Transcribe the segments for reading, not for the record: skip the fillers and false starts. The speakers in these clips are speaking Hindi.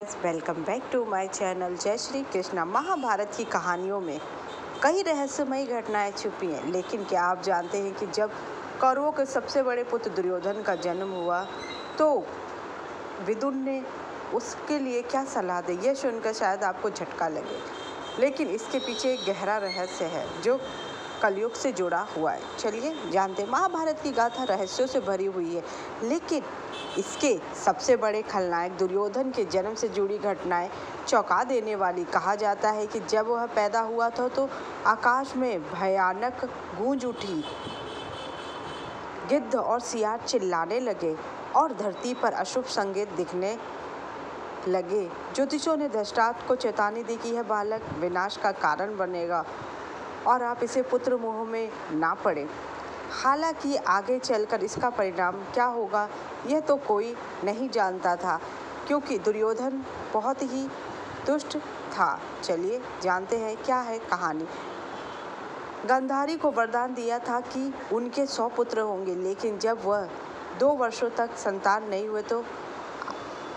Welcome back to my channel जय श्री कृष्णा। महाभारत की कहानियों में कई रहस्यमयी घटनाएं छुपी हैं, लेकिन क्या आप जानते हैं कि जब कौरवों के सबसे बड़े पुत्र दुर्योधन का जन्म हुआ तो विदुर ने उसके लिए क्या सलाह दी? यह सुनकर शायद आपको झटका लगे, लेकिन इसके पीछे एक गहरा रहस्य है जो कलयुग से जुड़ा हुआ है। चलिए जानते हैं। महाभारत की गाथा रहस्यों से भरी हुई है, लेकिन इसके सबसे बड़े खलनायक दुर्योधन के जन्म से जुड़ी घटनाएं चौंका देने वाली। कहा जाता है कि जब वह पैदा हुआ था तो आकाश में भयानक गूंज उठी, गिद्ध और सियार चिल्लाने लगे और धरती पर अशुभ संकेत दिखने लगे। ज्योतिषों ने धृतराष्ट्र को चेतावनी दी कि यह बालक विनाश का कारण बनेगा और आप इसे पुत्र मोह में ना पड़े। हालांकि आगे चलकर इसका परिणाम क्या होगा यह तो कोई नहीं जानता था, क्योंकि दुर्योधन बहुत ही दुष्ट था। चलिए जानते हैं क्या है कहानी। गांधारी को वरदान दिया था कि उनके 100 पुत्र होंगे, लेकिन जब वह 2 वर्षों तक संतान नहीं हुए तो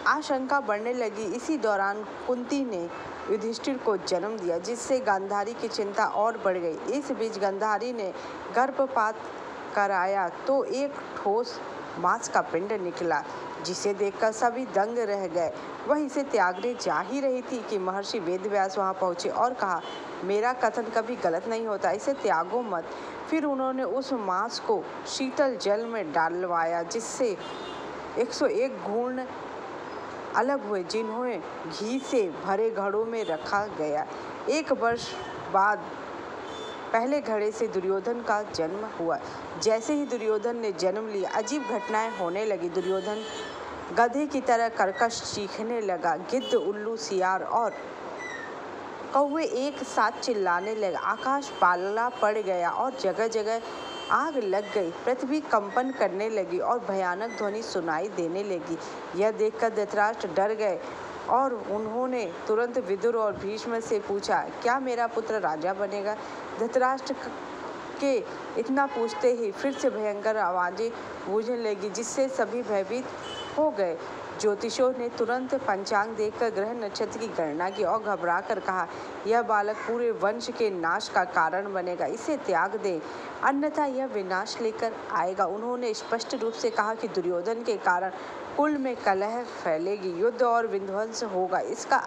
आशंका बढ़ने लगी। इसी दौरान कुंती ने युधिष्ठिर को जन्म दिया, जिससे गांधारी की चिंता और बढ़ गई। इस बीच गांधारी ने गर्भपात कराया तो एक ठोस मांस का पिंड निकला, जिसे देखकर सभी दंग रह गए। वह इसे त्यागने जा ही रही थी कि महर्षि वेदव्यास वहां पहुंचे और कहा, मेरा कथन कभी गलत नहीं होता, इसे त्यागो मत। फिर उन्होंने उस मांस को शीतल जल में डालवाया, जिससे 101 घूर्ण अलग हुए, जिन्हें घी से भरे घड़ों में रखा गया। 1 वर्ष बाद पहले घड़े से दुर्योधन का जन्म हुआ। जैसे ही दुर्योधन ने जन्म लिया, अजीब घटनाएं होने लगी। दुर्योधन गधे की तरह कर्कश चीखने लगा। गिद्ध, उल्लू, सियार और कौवे एक साथ चिल्लाने लगे। आकाश पाला पड़ गया और जगह जगह आग लग गई। पृथ्वी कंपन करने लगी और भयानक ध्वनि सुनाई देने लगी। यह देखकर धृतराष्ट्र डर गए और उन्होंने तुरंत विदुर और भीष्म से पूछा, क्या मेरा पुत्र राजा बनेगा? धृतराष्ट्र के इतना पूछते ही फिर से भयंकर आवाजें गूंजने लगी, जिससे सभी भयभीत हो गए। ज्योतिषों ने तुरंत पंचांग देखकर ग्रह नक्षत्र की गणना की और घबराकर कहा, यह बालक पूरे वंश के नाश का कारण बनेगा, इसे त्याग दें, अन्यथा यह विनाश लेकर आएगा। उन्होंने स्पष्ट रूप से कहा कि दुर्योधन के कारण कुल में कलह फैलेगी, युद्ध और विध्वंस होगा, इसका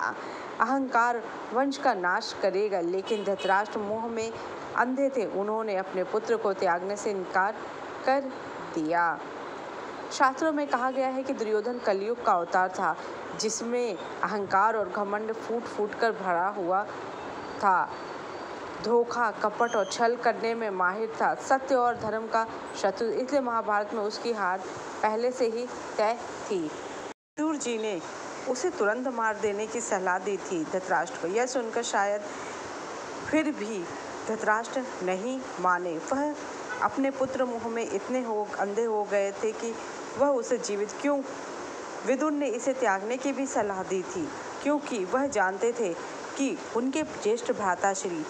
अहंकार वंश का नाश करेगा। लेकिन धृतराष्ट्र मोह में अंधे थे, उन्होंने अपने पुत्र को त्यागने से इनकार कर दिया। शास्त्रों में कहा गया है कि दुर्योधन कलयुग का अवतार था, जिसमें अहंकार और घमंड फूट फूट कर भरा हुआ था। धोखा, कपट और छल करने में माहिर था, सत्य और धर्म का शत्रु, इसलिए महाभारत में उसकी हार पहले से ही तय थी। विदुर जी ने उसे तुरंत मार देने की सलाह दी थी धृतराष्ट्र को। यह सुनकर शायद फिर भी धृतराष्ट्र नहीं माने। वह अपने पुत्र मोह में इतने अंधे हो गए थे कि वह उसे जीवित क्यों। विदुर ने इसे त्यागने की भी सलाह दी थी, क्योंकि वह जानते थे कि उनके ज्येष्ठ भ्राताश्री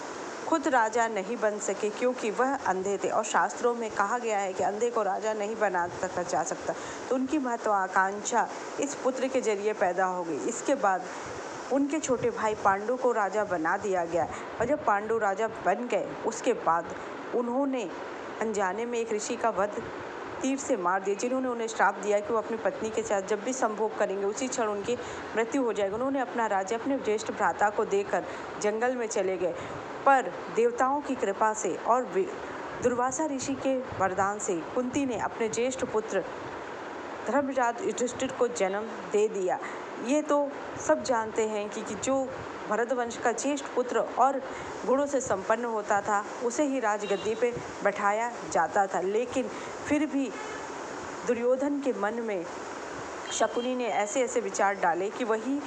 खुद राजा नहीं बन सके, क्योंकि वह अंधे थे और शास्त्रों में कहा गया है कि अंधे को राजा नहीं बना जा सकता। तो उनकी महत्वाकांक्षा इस पुत्र के जरिए पैदा हो गई। इसके बाद उनके छोटे भाई पांडु को राजा बना दिया गया, और जब पांडु राजा बन गए उसके बाद उन्होंने अनजाने में एक ऋषि का वध तीर से मार दिया, जिन्होंने उन्हें श्राप दिया कि वो अपनी पत्नी के साथ जब भी संभोग करेंगे उसी क्षण उनकी मृत्यु हो जाएगी। उन्होंने अपना राज्य अपने ज्येष्ठ भ्राता को देकर जंगल में चले गए, पर देवताओं की कृपा से और दुर्वासा ऋषि के वरदान से कुंती ने अपने ज्येष्ठ पुत्र धर्मराज युधिष्ठिर को जन्म दे दिया। ये तो सब जानते हैं कि जो भरतवंश का ज्येष्ठ पुत्र और गुणों से संपन्न होता था उसे ही राजगद्दी पे बैठाया जाता था। लेकिन फिर भी दुर्योधन के मन में शकुनी ने ऐसे ऐसे विचार डाले कि वही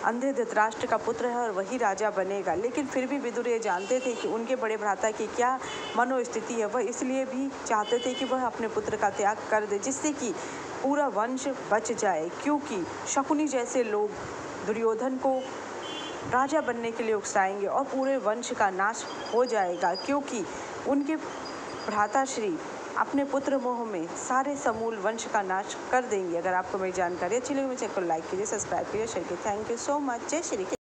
अंधे धृतराष्ट्र का पुत्र है और वही राजा बनेगा। लेकिन फिर भी विदुर ये जानते थे कि उनके बड़े भ्राता की क्या मनोस्थिति है। वह इसलिए भी चाहते थे कि वह अपने पुत्र का त्याग कर दे, जिससे कि पूरा वंश बच जाए, क्योंकि शकुनी जैसे लोग दुर्योधन को राजा बनने के लिए उकसाएंगे और पूरे वंश का नाश हो जाएगा, क्योंकि उनके भ्राताश्री अपने पुत्र मोह में सारे समूल वंश का नाश कर देंगी। अगर आपको मेरी जानकारी अच्छी लगी मुझे लाइक कीजिए, सब्सक्राइब कीजिए, शेयर कीजिए। Thank you so much. जय श्री कृष्ण।